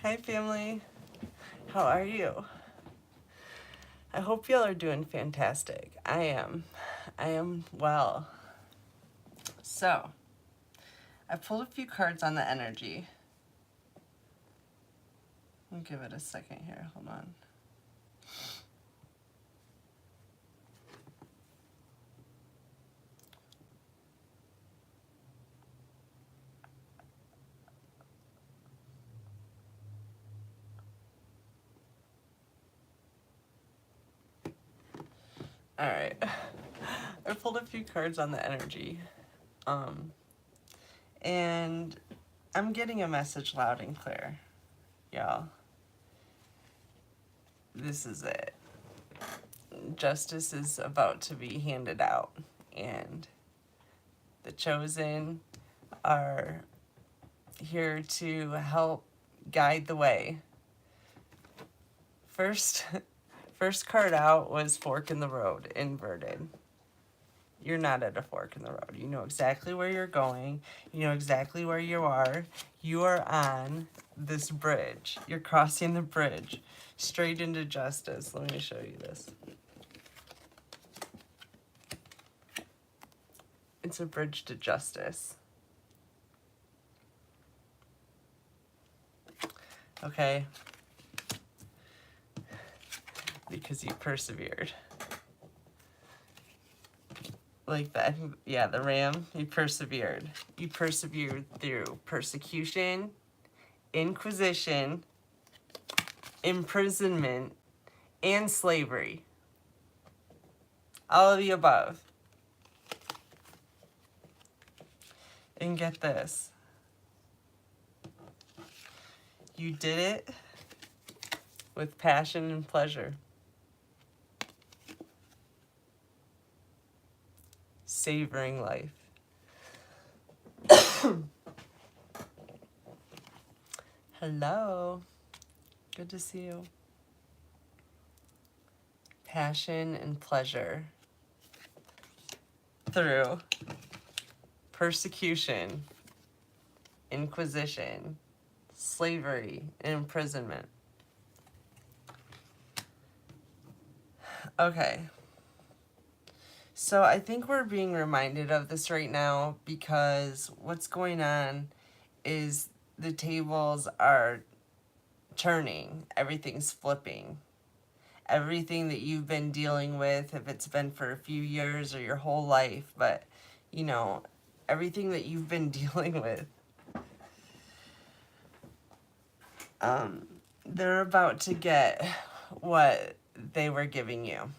Hi family, how are you? I hope y'all are doing fantastic. I am well. So, I pulled a few cards on the energy. I'll give it a second here, hold on. All right, I pulled a few cards on the energy, and I'm getting a message loud and clear, y'all. This is it. Justice is about to be handed out, and the chosen are here to help guide the way. First card out was fork in the road, inverted. You're not at a fork in the road. You know exactly where you're going. You know exactly where you are. You are on this bridge. You're crossing the bridge straight into justice. Let me show you this. It's a bridge to justice. Okay? Because you persevered. Like that, yeah, the ram, you persevered. You persevered through persecution, inquisition, imprisonment, and slavery. All of the above. And get this. You did it with passion and pleasure. Savoring life. Hello. Good to see you. Passion and pleasure through persecution, inquisition, slavery, and imprisonment. Okay. So I think we're being reminded of this right now because what's going on is the tables are turning. Everything's flipping. Everything that you've been dealing with, if it's been for a few years or your whole life, but, you know, everything that you've been dealing with, they're about to get what they were giving you.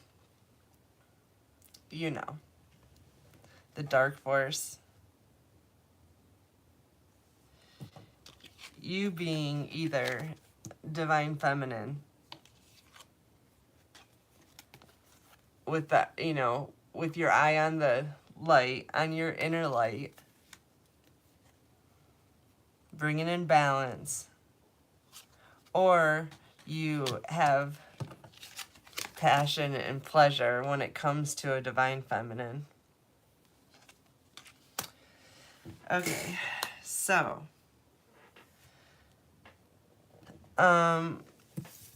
You know, the dark force. You being either divine feminine with that, you know, with your eye on the light, on your inner light, bringing in balance, or you have passion and pleasure when it comes to a divine feminine. Okay, so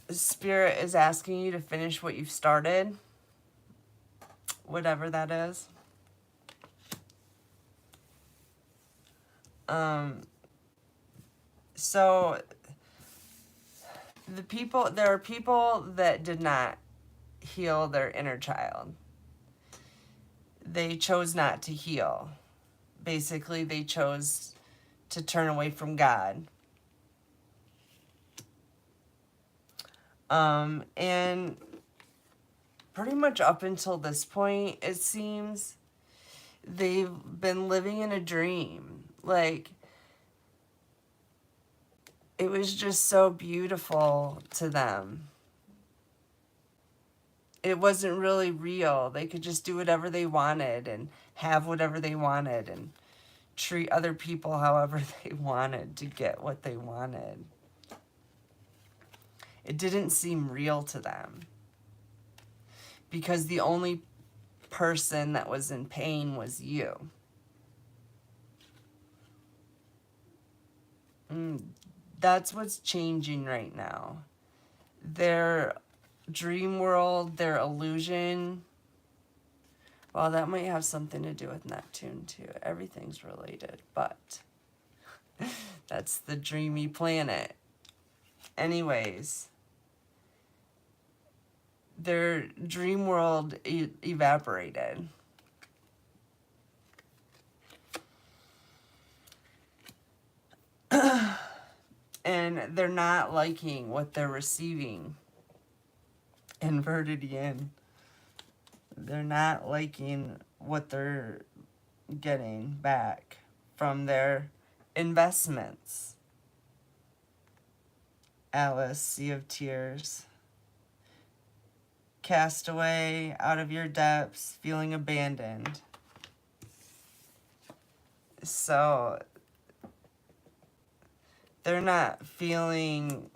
Spirit is asking you to finish what you've started, whatever that is. So there are people that did not heal their inner child. They chose not to heal. Basically, they chose to turn away from God. And pretty much up until this point, it seems, they've been living in a dream. Like, it was just so beautiful to them. It wasn't really real. They could just do whatever they wanted and have whatever they wanted and treat other people however they wanted to get what they wanted. It didn't seem real to them because the only person that was in pain was you. That's what's changing right now. Their dream world, their illusion. Well, that might have something to do with Neptune too. Everything's related, but that's the dreamy planet. Anyways, their dream world evaporated. And they're not liking what they're receiving. Inverted yin. They're not liking what they're getting back from their investments. Alice, Sea of Tears. Cast away, out of your depths, feeling abandoned. So they're not feeling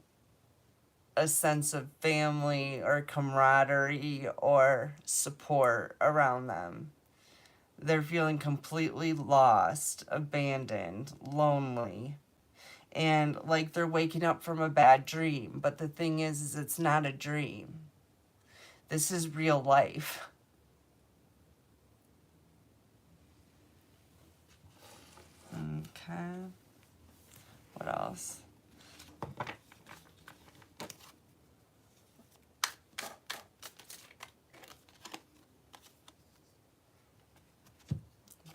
a sense of family or camaraderie or support around them. They're feeling completely lost, abandoned, lonely, and like they're waking up from a bad dream. But the thing is it's not a dream. This is real life. Okay. What else?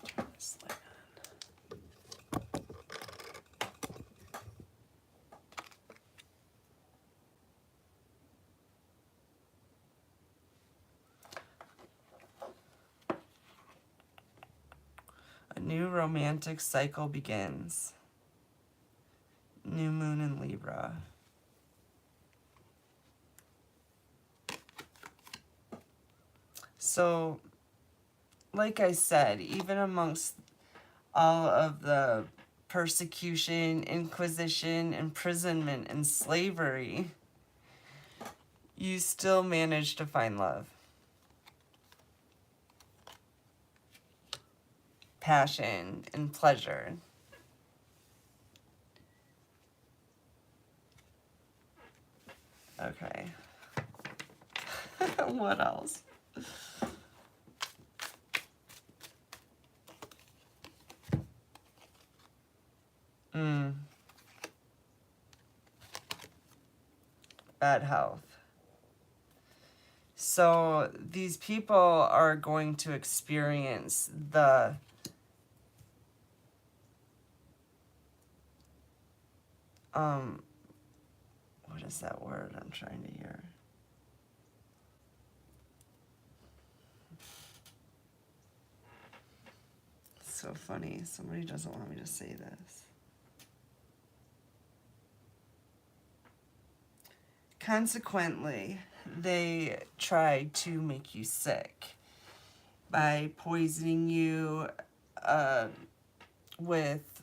Turn this light on. A new romantic cycle begins. New moon in Libra. So, like I said, even amongst all of the persecution, inquisition, imprisonment, and slavery, you still manage to find love. Passion and pleasure. Okay. What else? Bad health. So these people are going to experience the what is that word I'm trying to hear? It's so funny. Somebody doesn't want me to say this. Consequently, they try to make you sick by poisoning you with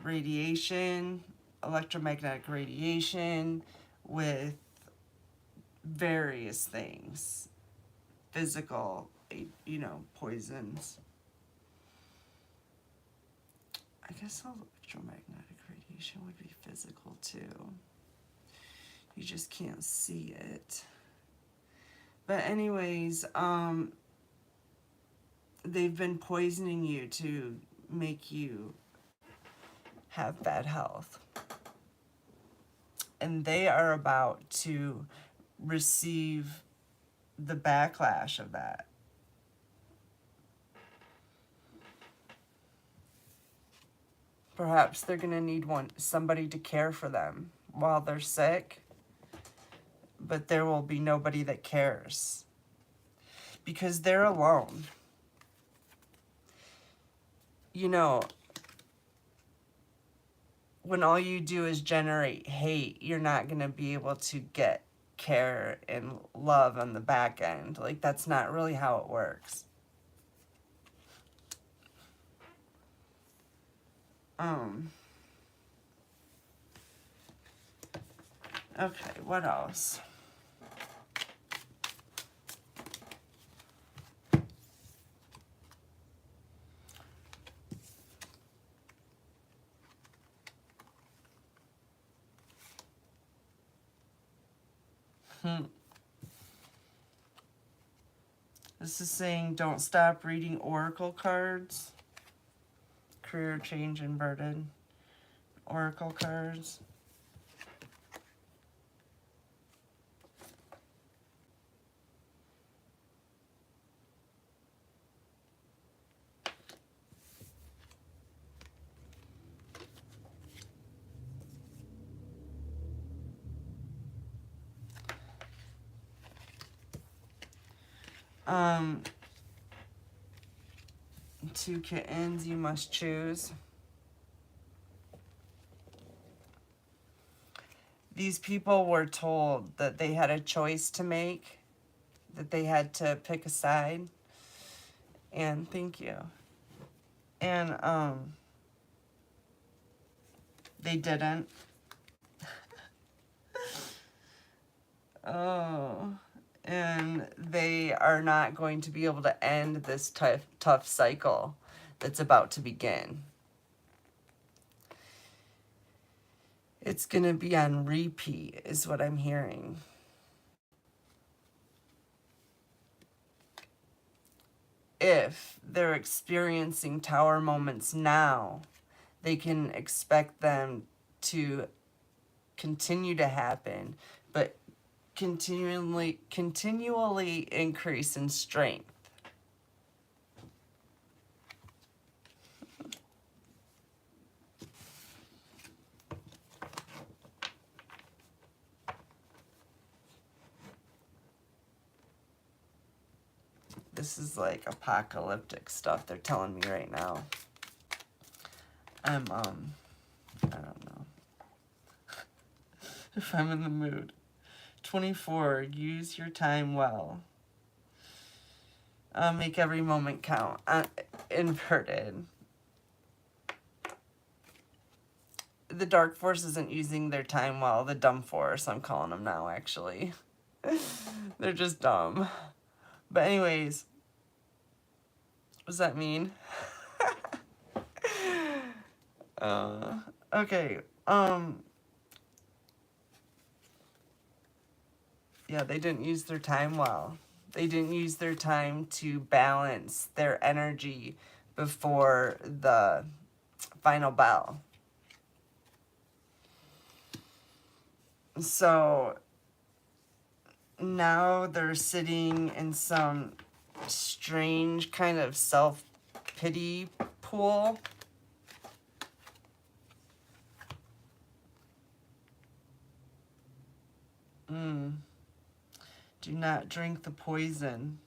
radiation, electromagnetic radiation, with various things, physical, poisons. I guess electromagnetic radiation would be physical too. You just can't see it. But anyways, they've been poisoning you to make you have bad health. And they are about to receive the backlash of that. Perhaps they're going to need somebody to care for them while they're sick. But there will be nobody that cares. Because they're alone. When all you do is generate hate, you're not going to be able to get care and love on the back end. Like, that's not really how it works. Okay, what else? This is saying don't stop reading oracle cards. Career change inverted. Oracle cards. Two kittens you must choose. These people were told that they had a choice to make, that they had to pick a side. And thank you. And they didn't. Oh. And they are not going to be able to end this tough cycle that's about to begin. It's going to be on repeat, is what I'm hearing. If they're experiencing tower moments now, they can expect them to continue to happen, but continually increase in strength. This is like apocalyptic stuff they're telling me right now. I don't know if I'm in the mood. 24, use your time well. Make every moment count. Inverted. The dark force isn't using their time well. The dumb force, I'm calling them now, actually. They're just dumb. But anyways, what does that mean? Okay. Yeah, they didn't use their time well. They didn't use their time to balance their energy before the final bell. So now they're sitting in some strange kind of self-pity pool. Do not drink the poison.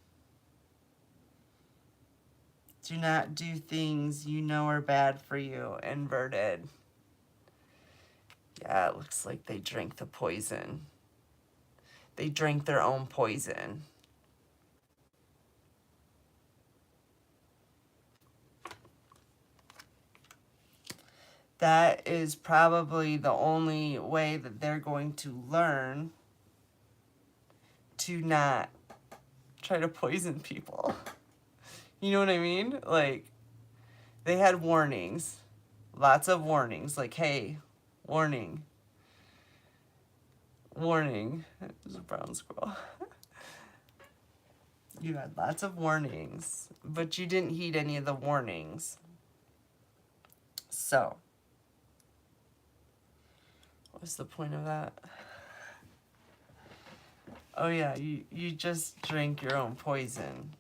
Do not do things you know are bad for you. Inverted. Yeah, it looks like they drank the poison. They drank their own poison. That is probably the only way that they're going to learn to not try to poison people. You know what I mean? Like, they had warnings. Lots of warnings. Like, hey, warning. Warning. There's a brown squirrel. You had lots of warnings, but you didn't heed any of the warnings. So, what's the point of that? Oh yeah, you just drink your own poison.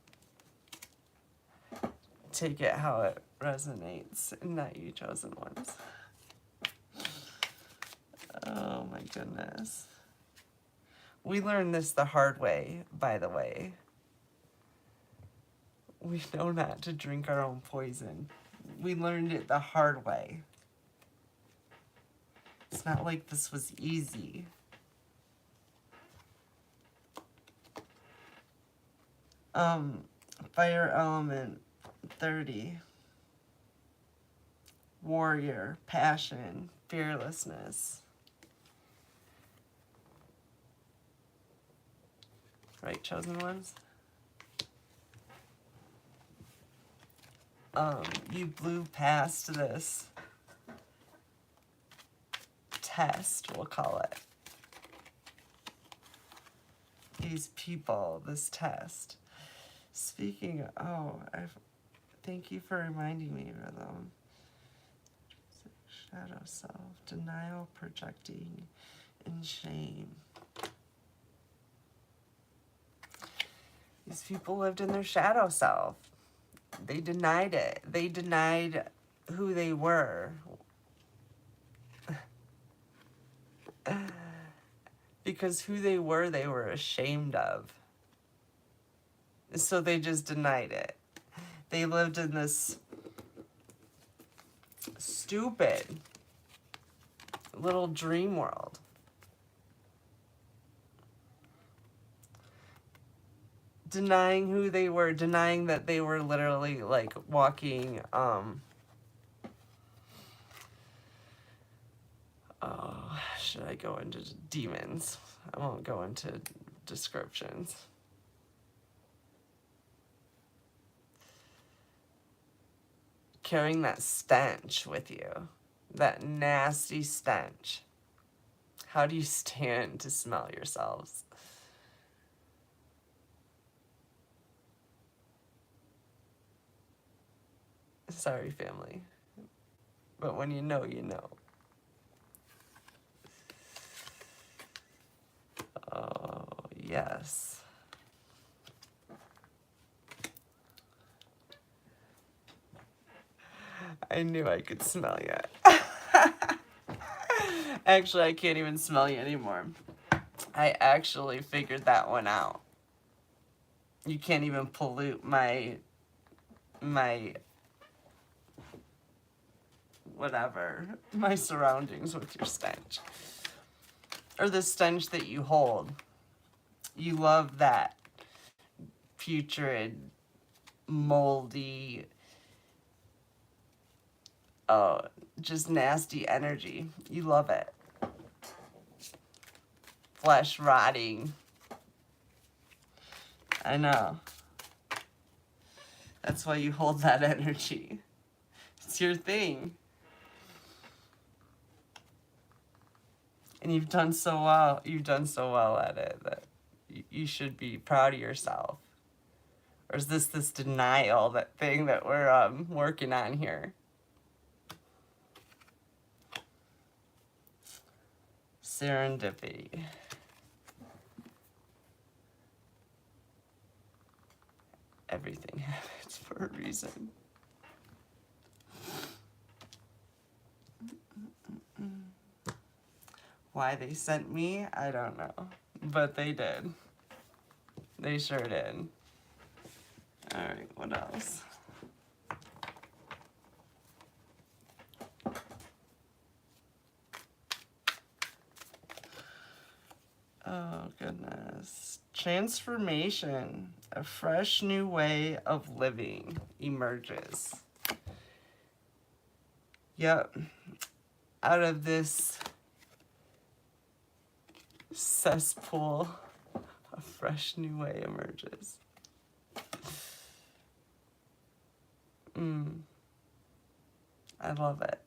Take it how it resonates, not you chosen ones. Oh my goodness. We learned this the hard way, by the way. We know not to drink our own poison. We learned it the hard way. It's not like this was easy. Fire element 30. Warrior, passion, fearlessness. Right, chosen ones? You blew past this test, we'll call it. these people, this test. Speaking of, thank you for reminding me of them. Shadow self, denial, projecting, and shame. These people lived in their shadow self. They denied it. They denied who they were. Because who they were ashamed of. So they just denied it. They lived in this stupid little dream world. Denying who they were, denying that they were literally like walking, should I go into demons? I won't go into descriptions. Carrying that stench with you, that nasty stench. How do you stand to smell yourselves? Sorry, family. But when you know, you know. Oh, yes. I knew I could smell you. Actually, I can't even smell you anymore. I actually figured that one out. You can't even pollute my whatever, my surroundings with your stench. Or the stench that you hold. You love that putrid, moldy, just nasty energy. You love it. Flesh rotting. I know. That's why you hold that energy. It's your thing. And you've done so well. You've done so well at it that you should be proud of yourself. Or is this denial, that thing that we're working on here? Serendipity. Everything happens for a reason. Why they sent me, I don't know. But they did. They sure did. Alright, what else? Oh, goodness. Transformation. A fresh new way of living emerges. Yep. Out of this cesspool, a fresh new way emerges. I love it.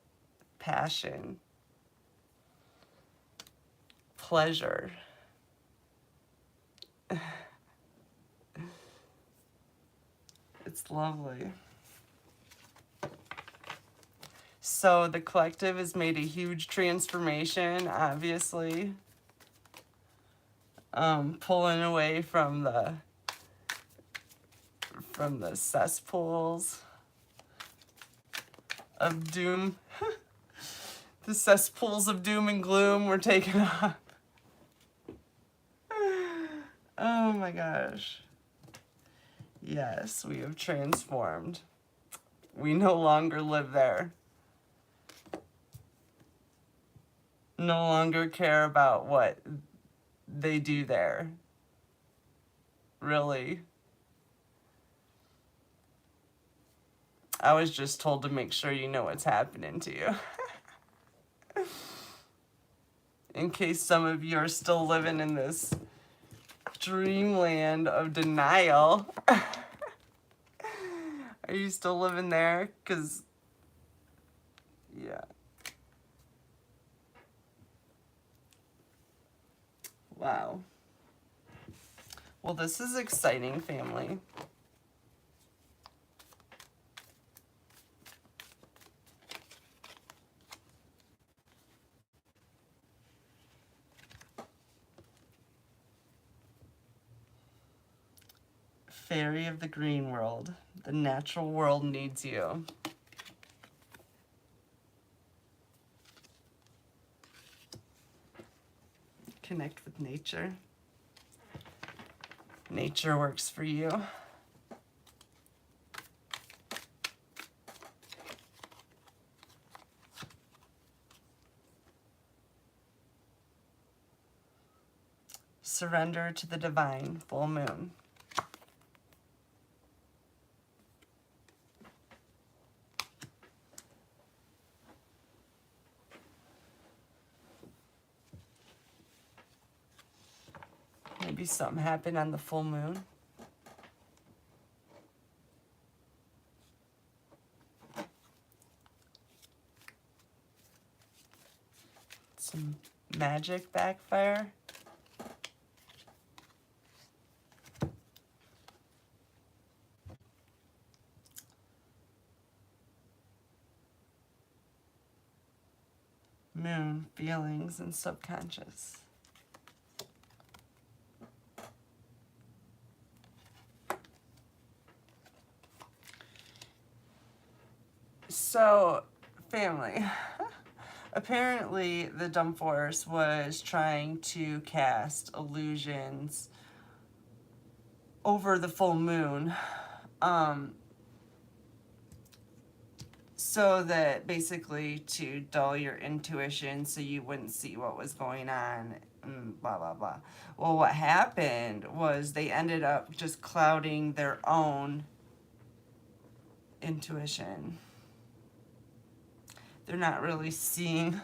Passion. Pleasure. It's lovely. So the collective has made a huge transformation, obviously. Pulling away from the cesspools of doom. The cesspools of doom and gloom were taken off. Oh my gosh. Yes, we have transformed. We no longer live there. No longer care about what they do there. Really. I was just told to make sure you know what's happening to you. In case some of you are still living in this dreamland of denial. Are you still living there? 'Cause, yeah. Wow. Well, this is exciting, family. Fairy of the green world. The natural world needs you. Connect with nature. Nature works for you. Surrender to the divine, full moon. Maybe something happened on the full moon. Some magic backfire. Moon, feelings, and subconscious. So, family. Apparently, the dumb force was trying to cast illusions over the full moon. So that basically to dull your intuition so you wouldn't see what was going on, and blah, blah, blah. Well, what happened was they ended up just clouding their own intuition. They're not really seeing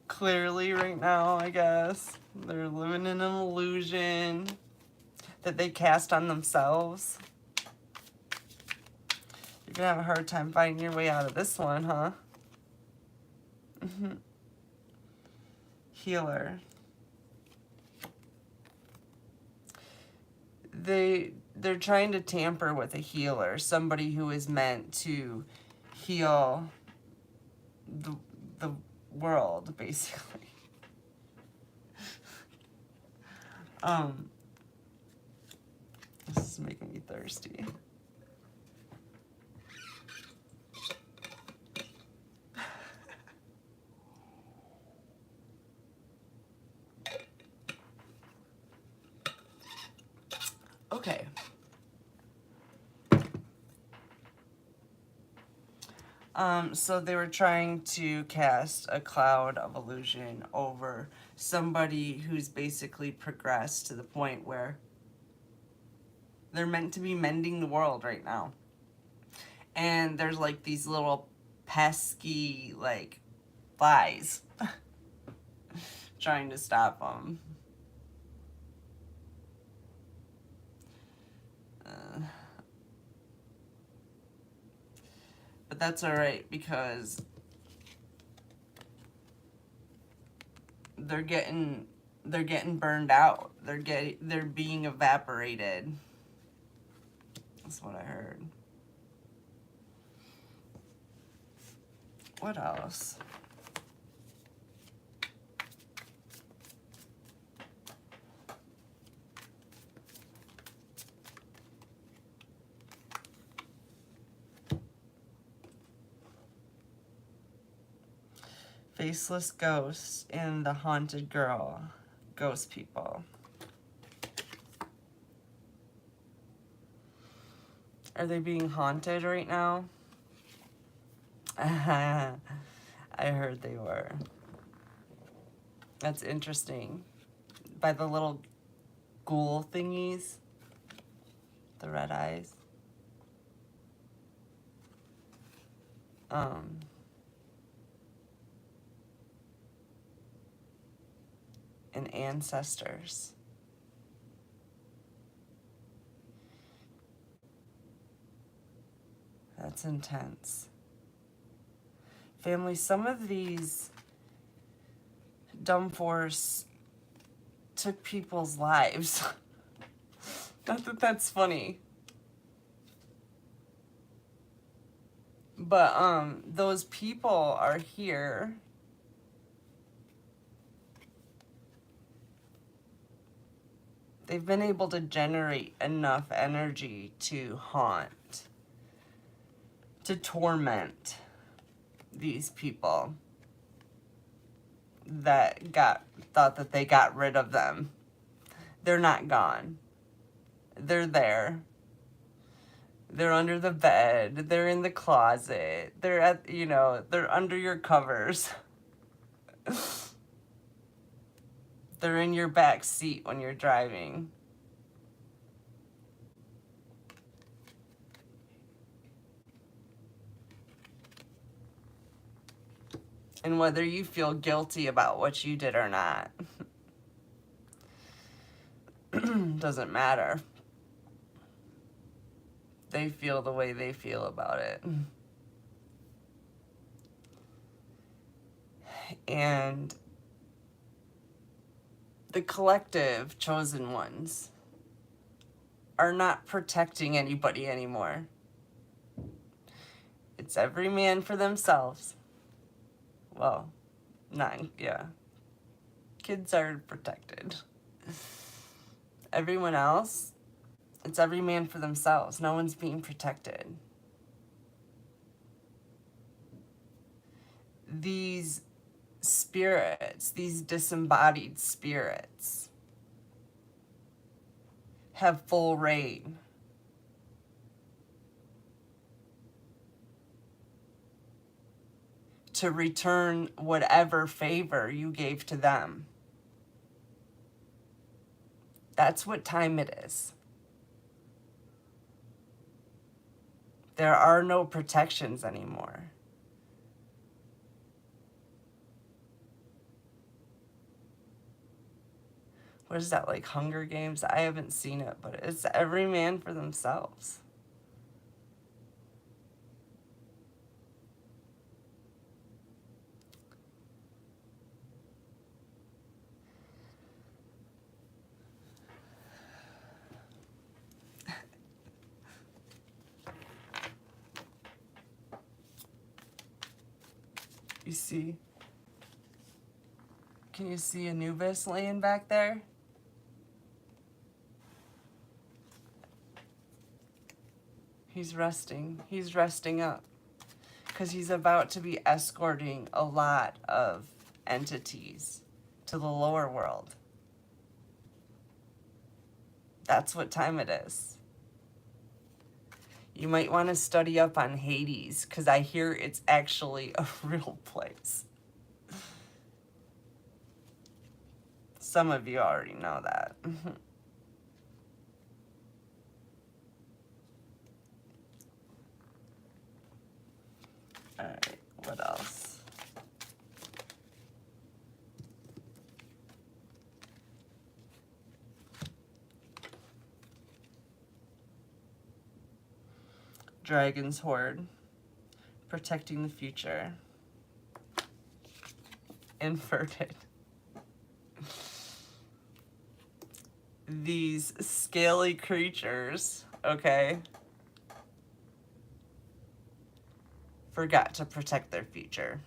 clearly right now, I guess. They're living in an illusion that they cast on themselves. You're gonna have a hard time finding your way out of this one, huh? Healer. They're trying to tamper with a healer, somebody who is meant to heal the world, basically. This is making me thirsty. Okay. So they were trying to cast a cloud of illusion over somebody who's basically progressed to the point where they're meant to be mending the world right now. And there's like these little pesky, like, flies trying to stop them. But that's all right because they're getting burned out. They're being evaporated. That's what I heard. What else? Faceless ghosts and the haunted girl. Ghost people. Are they being haunted right now? I heard they were. That's interesting. By the little ghoul thingies. The red eyes. And ancestors. That's intense. Family, some of these dumb force took people's lives. Not that that's funny. But those people are here. They've been able to generate enough energy to haunt, to torment these people that thought that they got rid of them. They're not gone. They're there. They're under the bed. They're in the closet. They're at, they're under your covers. They're in your back seat when you're driving. And whether you feel guilty about what you did or not, doesn't matter. They feel the way they feel about it. And the collective chosen ones are not protecting anybody anymore. It's every man for themselves. Well, kids are protected. Everyone else, it's every man for themselves. No one's being protected. These spirits, these disembodied spirits, have full reign. To return whatever favor you gave to them. That's what time it is. There are no protections anymore. What is that, like Hunger Games? I haven't seen it, but it's every man for themselves. You see? Can you see Anubis laying back there? He's resting. He's resting up. Because he's about to be escorting a lot of entities to the lower world. That's what time it is. You might want to study up on Hades, because I hear it's actually a real place. Some of you already know that. Alright, what else? Dragon's Horde. Protecting the future. Inverted. These scaly creatures, okay, forgot to protect their future.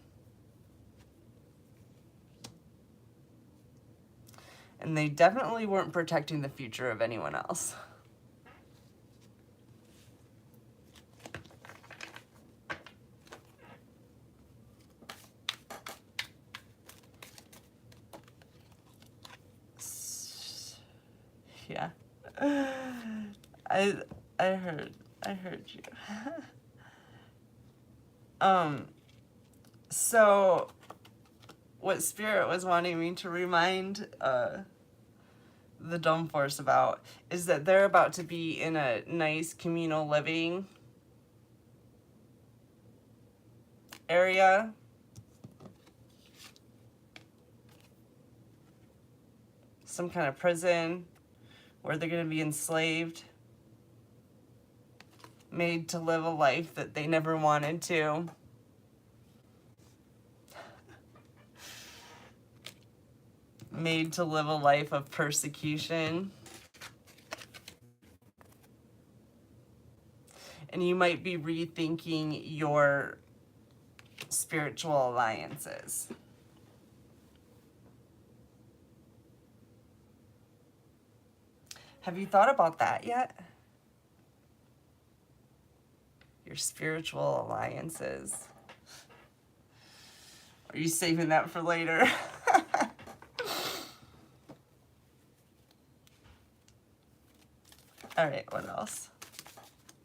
And they definitely weren't protecting the future of anyone else. Yeah. I heard you. So what Spirit was wanting me to remind the Dome Force about is that they're about to be in a nice communal living area. Some kind of prison where they're going to be enslaved, made to live a life that they never wanted to. made to live a life of persecution. And you might be rethinking your spiritual alliances. Have you thought about that yet? Your spiritual alliances. Are you saving that for later? All right, what else?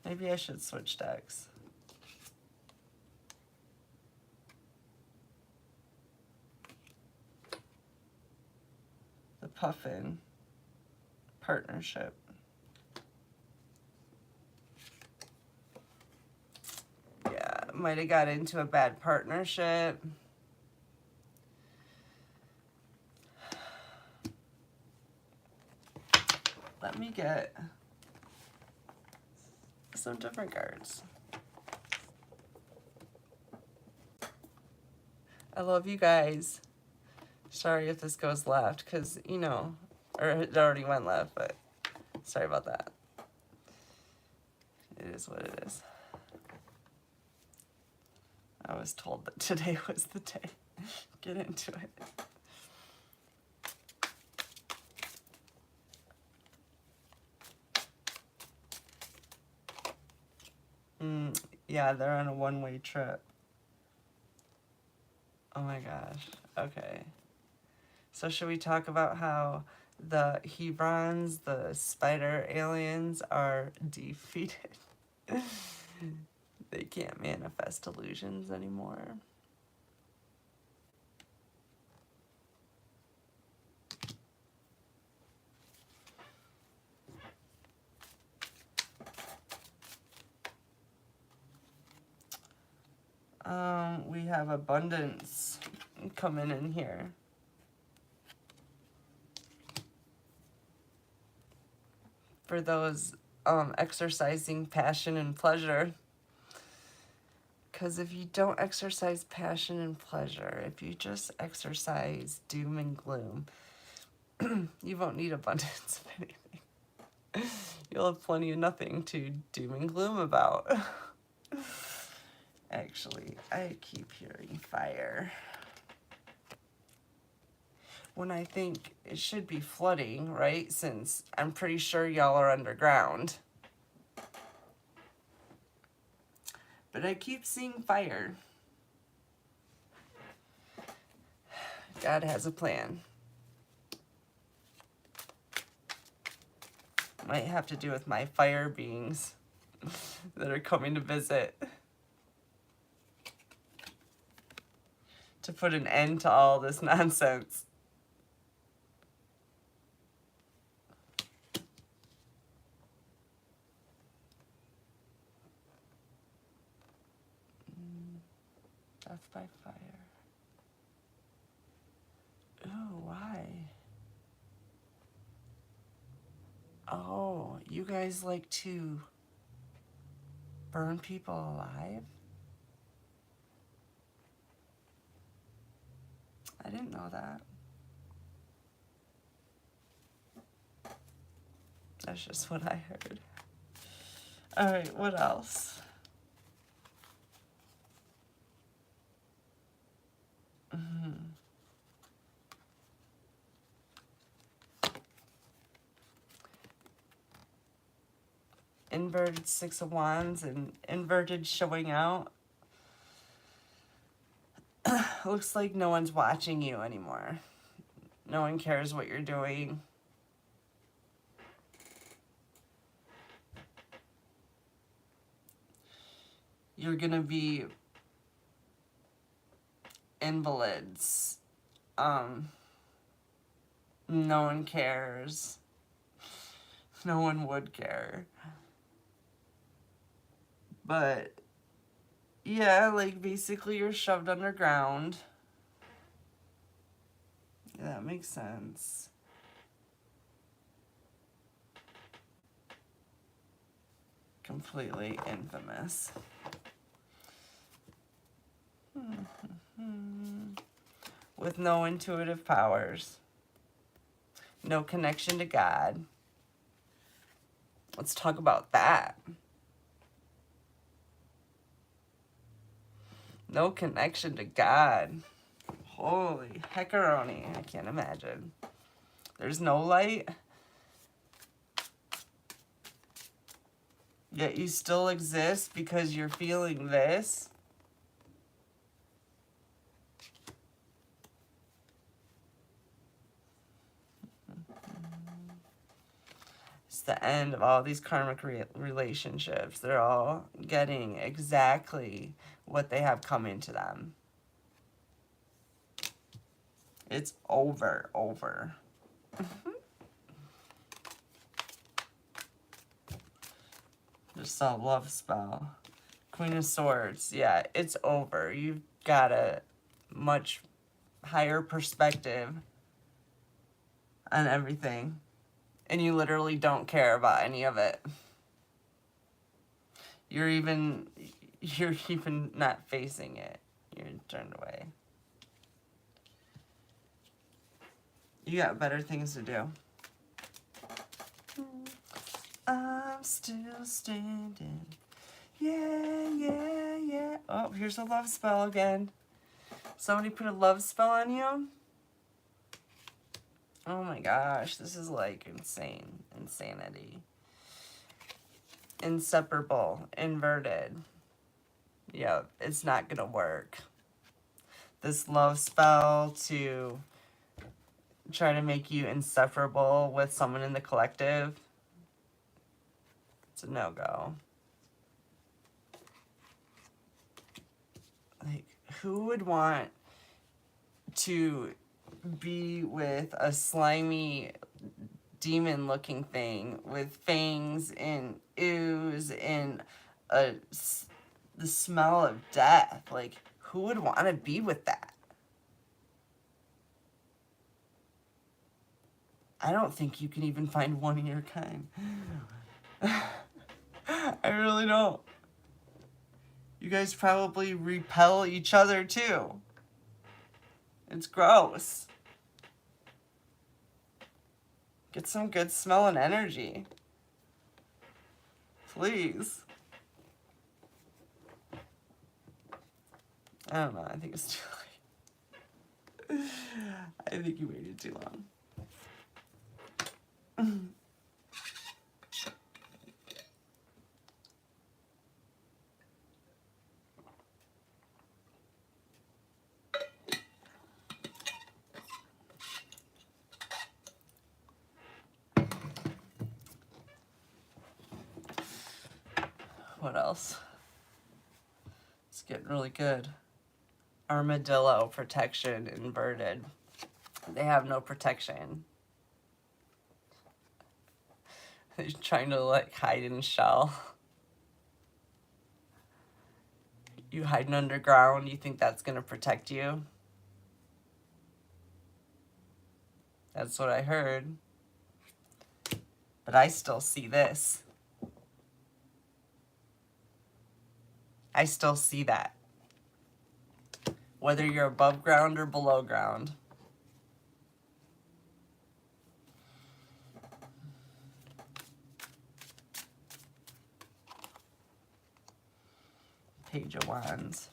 Maybe I should switch decks. The Puffin Partnership. Yeah, might have got into a bad partnership. Let me get some different cards. I love you guys. Sorry if this goes left, because, you know, or it already went left, but sorry about that. It is what it is. I was told that today was the day. Get into it. Yeah, they're on a one-way trip. Oh my gosh. Okay. So should we talk about how the Hebrons, the spider aliens, are defeated? They can't manifest illusions anymore. We have abundance coming in here. For those exercising passion and pleasure. Because if you don't exercise passion and pleasure, if you just exercise doom and gloom, you won't need abundance of anything. You'll have plenty of nothing to doom and gloom about. Actually, I keep hearing fire. When I think it should be flooding, right? Since I'm pretty sure y'all are underground. But I keep seeing fire. God has a plan. Might have to do with my fire beings that are coming to visit. To put an end to all this nonsense. Death by fire. Oh, why? Oh, you guys like to burn people alive? I didn't know that. That's just what I heard. All right, what else? Inverted Six of Wands and inverted showing out. Looks like no one's watching you anymore. No one cares what you're doing. You're gonna be invalids. No one cares. No one would care. But yeah, like basically you're shoved underground. Yeah, that makes sense. Completely infamous. With no intuitive powers. No connection to God. Let's talk about that. No connection to God. Holy heckaroni. I can't imagine. There's no light. Yet you still exist because you're feeling this. It's the end of all these karmic relationships. They're all getting exactly what they have coming to them. It's over. Just a love spell. Queen of Swords. Yeah, it's over. You've got a much higher perspective on everything. And you literally don't care about any of it. You're even not facing it. You're turned away. You got better things to do. I'm still standing. Yeah. Oh, here's a love spell again. Somebody put a love spell on you? Oh my gosh, this is like insane. Insanity. Inseparable. Inverted. Yep, it's not gonna work. This love spell to try to make you inseparable with someone in the collective, it's a no-go. Like, who would want to be with a slimy demon-looking thing with fangs and ooze and the smell of death? Like, who would want to be with that? I don't think you can even find one of your kind. I really don't. You guys probably repel each other too. It's gross. Get some good smelling energy. Please. I don't know. I think it's too late. I think you waited too long. What else? It's getting really good. Armadillo protection inverted. They have no protection. They're trying to like hide in shell. You hiding underground, you think that's gonna protect you? That's what I heard. But I still see this. I still see that. Whether you're above ground or below ground. Page of Wands.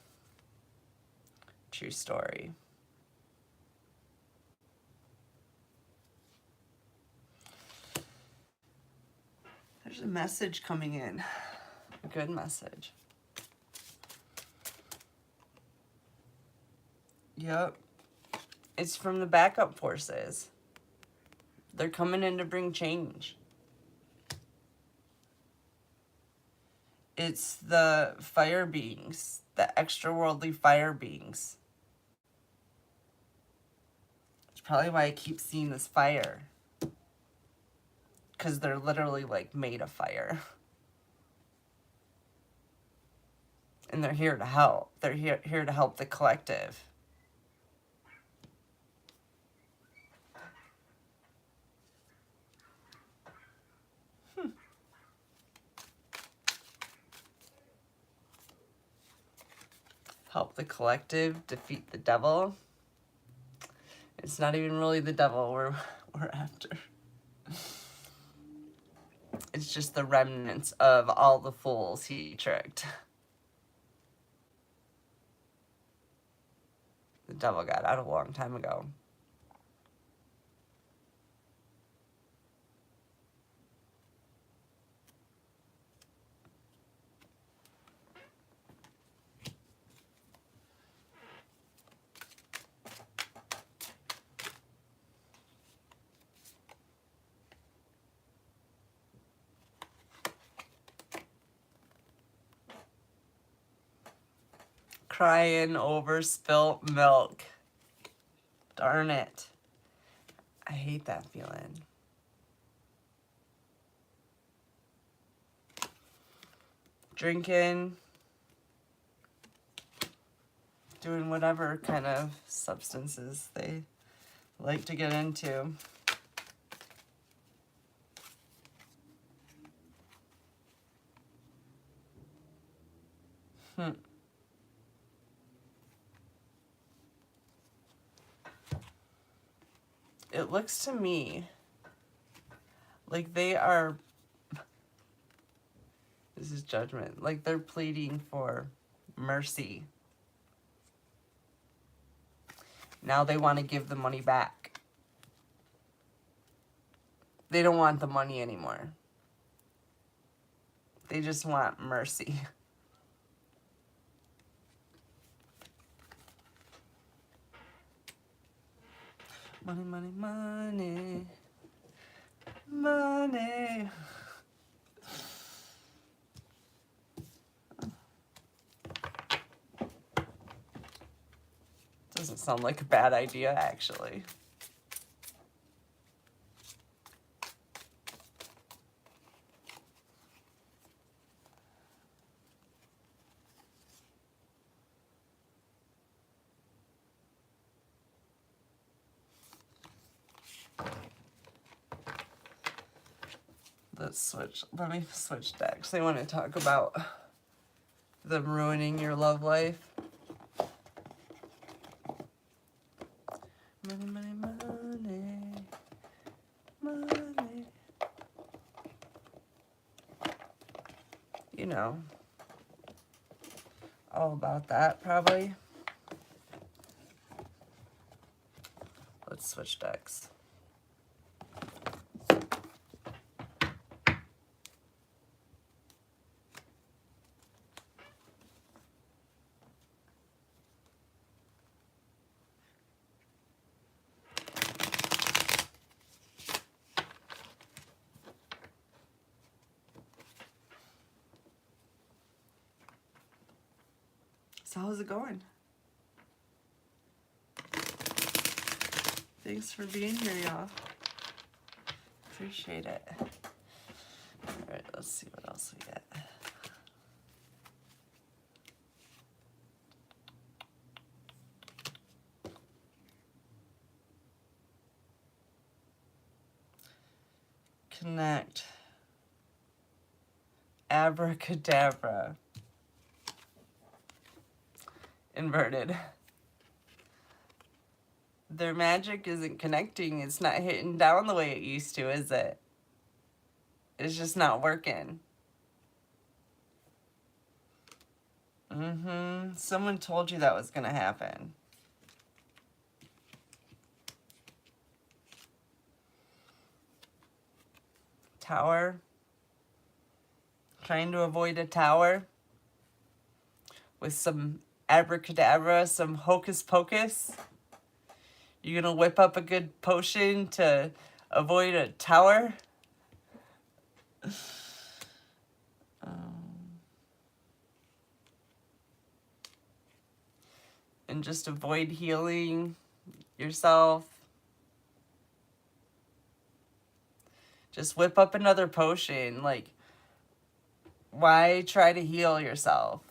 True story. There's a message coming in. A good message. Yep. It's from the backup forces. They're coming in to bring change. It's the fire beings, the extraworldly fire beings. It's probably why I keep seeing this fire. Because they're literally like made of fire. And they're here to help. They're here to help the collective. Help the collective defeat the devil. It's not even really the devil. before, after. It's just the remnants of all the fools he tricked. The devil got out a long time ago. Crying over spilt milk. Darn it. I hate that feeling. Drinking. Doing whatever kind of substances they like to get into. It looks to me like they are, this is judgment, like they're pleading for mercy. Now they want to give the money back. They don't want the money anymore. They just want mercy. Money, money, money. Money. Doesn't sound like a bad idea, actually. Let me switch decks. I want to talk about them ruining your love life. Money, money, money. Money. You know, all about that, probably. Let's switch decks. So how's it going? Thanks for being here, y'all. Appreciate it. Alright, let's see what else we get. Connect. Abracadabra. Inverted. Their magic isn't connecting. It's not hitting down the way it used to, is it? It's just not working. Someone told you that was going to happen. Tower. Trying to avoid a tower. With some abracadabra, some hocus pocus. You gonna whip up a good potion to avoid a tower? And just avoid healing yourself. Just whip up another potion. Like, why try to heal yourself?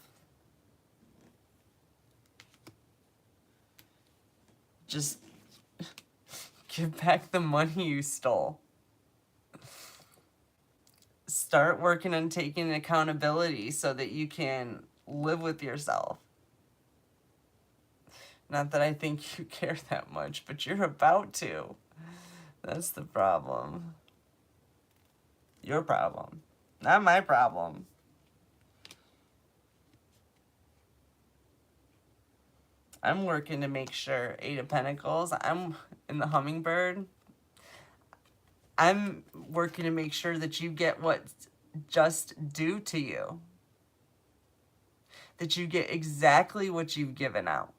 Just give back the money you stole. Start working on taking accountability so that you can live with yourself. Not that I think you care that much, but you're about to. That's the problem. Your problem. Not my problem. I'm working to make sure, Eight of Pentacles, I'm in the hummingbird. I'm working to make sure that you get what's just due to you. That you get exactly what you've given out.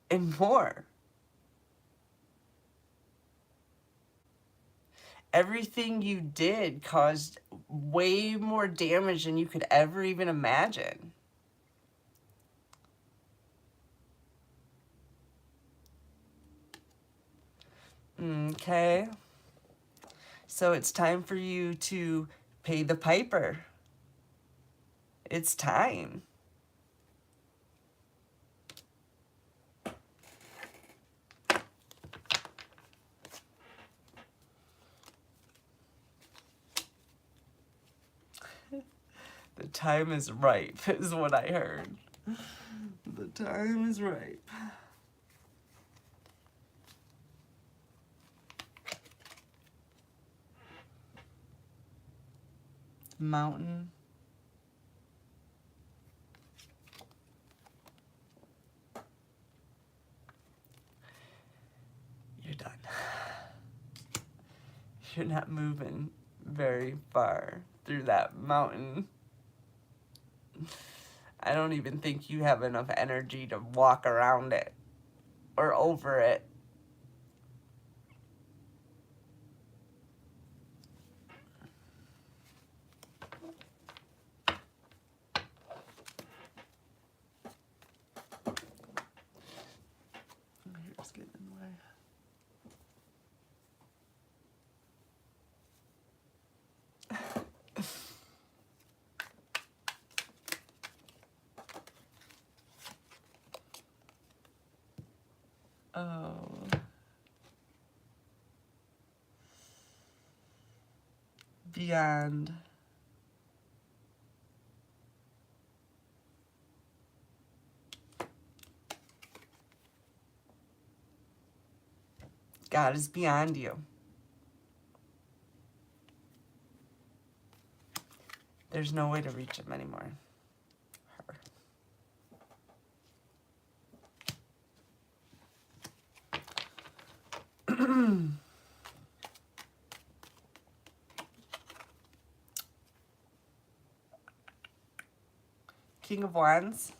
And more. Everything you did caused way more damage than you could ever even imagine. Okay. So it's time for you to pay the piper. It's time. The time is ripe, is what I heard. The time is ripe. Mountain. You're done. You're not moving very far through that mountain. I don't even think you have enough energy to walk around it or over it. Here's getting in the way. Oh. Beyond. God is beyond you. There's no way to reach him anymore. Her. King of Wands.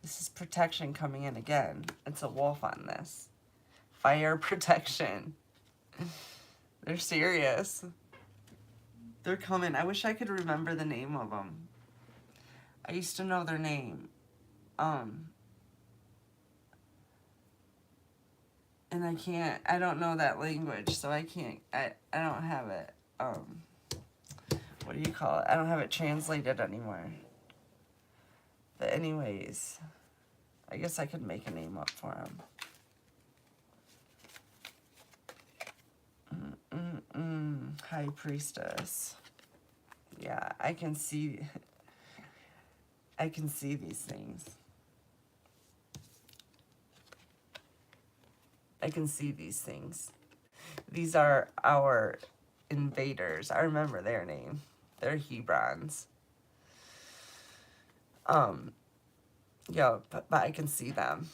This is protection coming in again. It's a wolf on this. Fire protection. They're serious. They're coming. I wish I could remember the name of them. I used to know their name. And I don't know that language, so I don't have it, what do you call it? I don't have it translated anymore. But anyways, I guess I could make a name up for him. High Priestess. Yeah, I can see these things. I can see these things. These are our invaders. I remember their name. They're Hebrons. Yeah, but I can see them.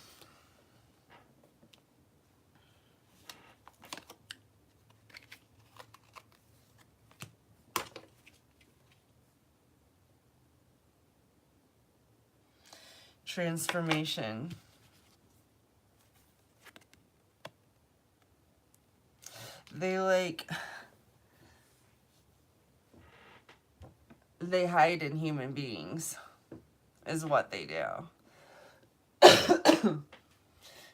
Transformation. They hide in human beings, is what they do.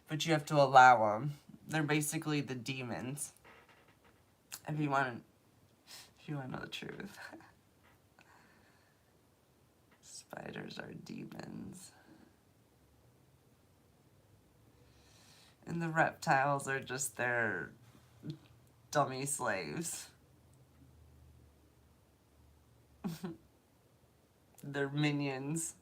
But you have to allow them. They're basically the demons. If you want to know the truth. Spiders are demons. And the reptiles are just their dummy slaves. They're minions.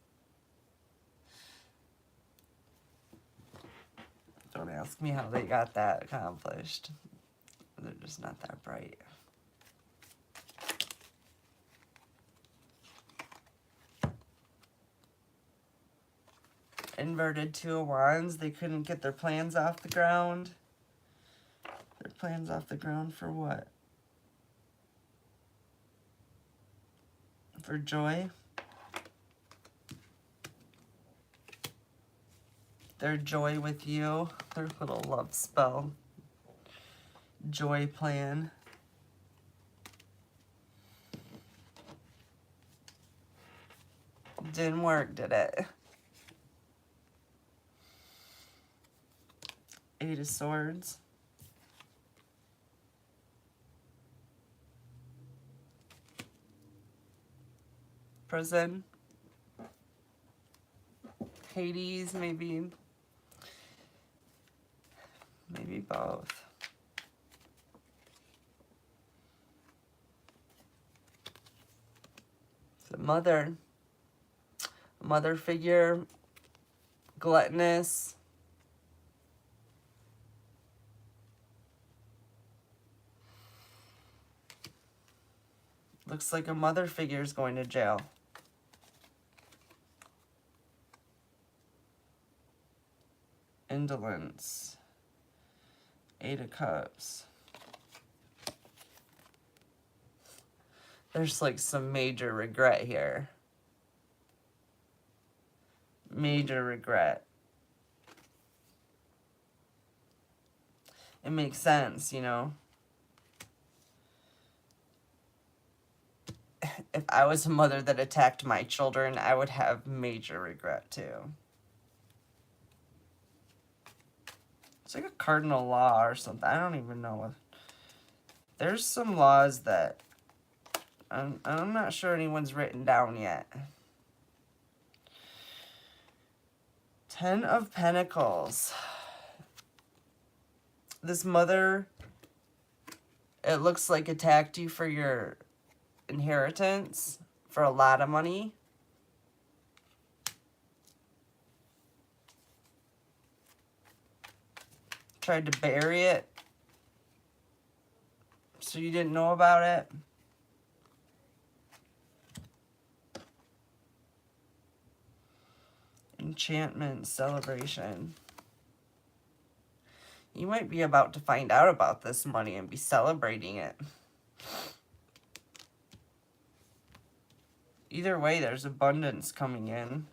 Don't ask me how they got that accomplished. They're just not that bright. Inverted Two of Wands. They couldn't get their plans off the ground. Their plans off the ground for what? For joy. Their joy with you. Their little love spell. Joy plan. Didn't work, did it? Eight of Swords. Prison. Hades, maybe. Maybe both. The mother. Mother figure. Gluttonous. Looks like a mother figure is going to jail. Indolence. Eight of Cups. There's like some major regret here. Major regret. It makes sense, you know. If I was a mother that attacked my children, I would have major regret too. It's like a cardinal law or something. I don't even know what. There's some laws that I'm not sure anyone's written down yet. Ten of Pentacles. This mother, it looks like attacked you for your inheritance for a lot of money. Tried to bury it so you didn't know about it. Enchantment, celebration. You might be about to find out about this money and be celebrating it. Either way, there's abundance coming in.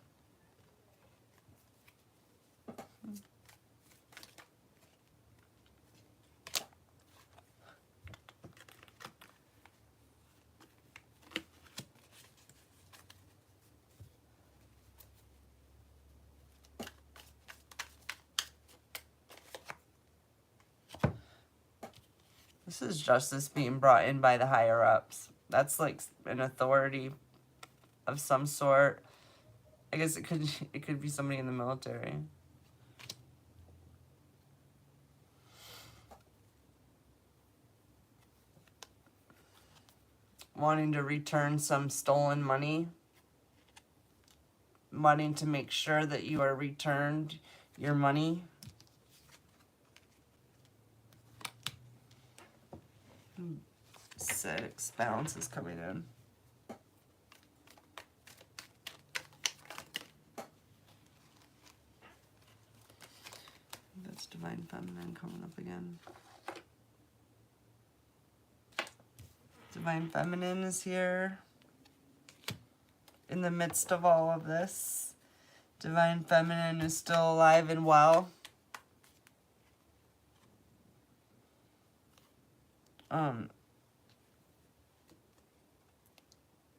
This is justice being brought in by the higher-ups. That's like an authority of some sort. I guess it could be somebody in the military. Wanting to return some stolen money. Wanting to make sure that you are returned your money. Six. Balance is coming in. That's Divine Feminine coming up again. Divine Feminine is here. In the midst of all of this, Divine Feminine is still alive and well.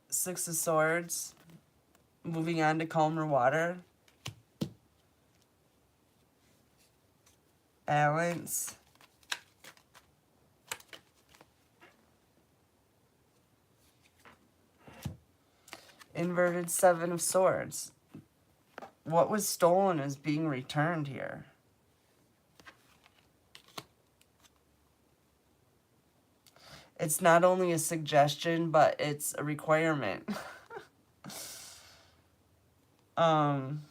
Six of Swords. Moving on to calmer water. Balance. Inverted Seven of Swords. What was stolen is being returned here. It's not only a suggestion, but it's a requirement. um,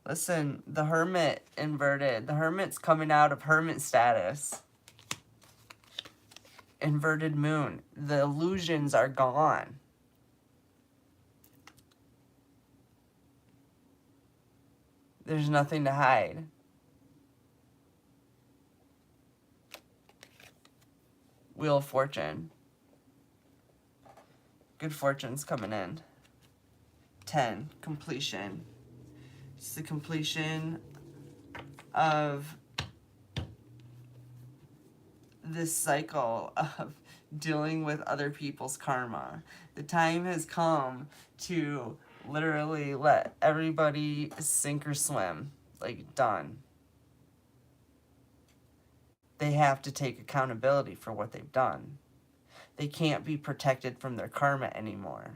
Listen, the Hermit inverted. The Hermit's coming out of hermit status. Inverted moon. The illusions are gone. There's nothing to hide. Wheel of Fortune. Good fortune's coming in. 10. Completion. It's the completion of this cycle of dealing with other people's karma. The time has come to literally let everybody sink or swim. Like, done. They have to take accountability for what they've done. They can't be protected from their karma anymore.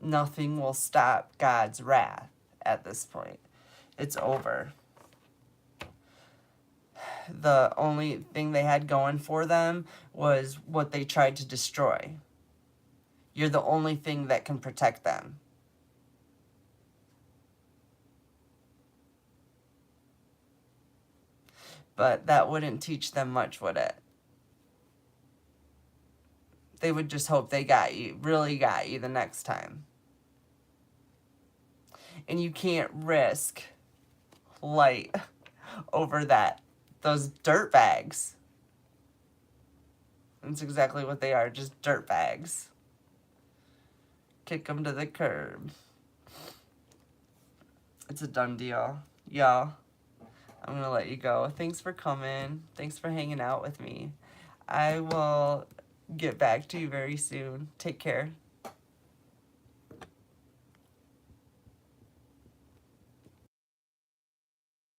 Nothing will stop God's wrath at this point. It's over. The only thing they had going for them was what they tried to destroy. You're the only thing that can protect them. But that wouldn't teach them much, would it? They would just hope they got you, really got you the next time. And you can't risk light over those dirt bags. That's exactly what they are, just dirt bags. Kick them to the curb. It's a done deal. Y'all, I'm going to let you go. Thanks for coming. Thanks for hanging out with me. I will get back to you very soon. Take care.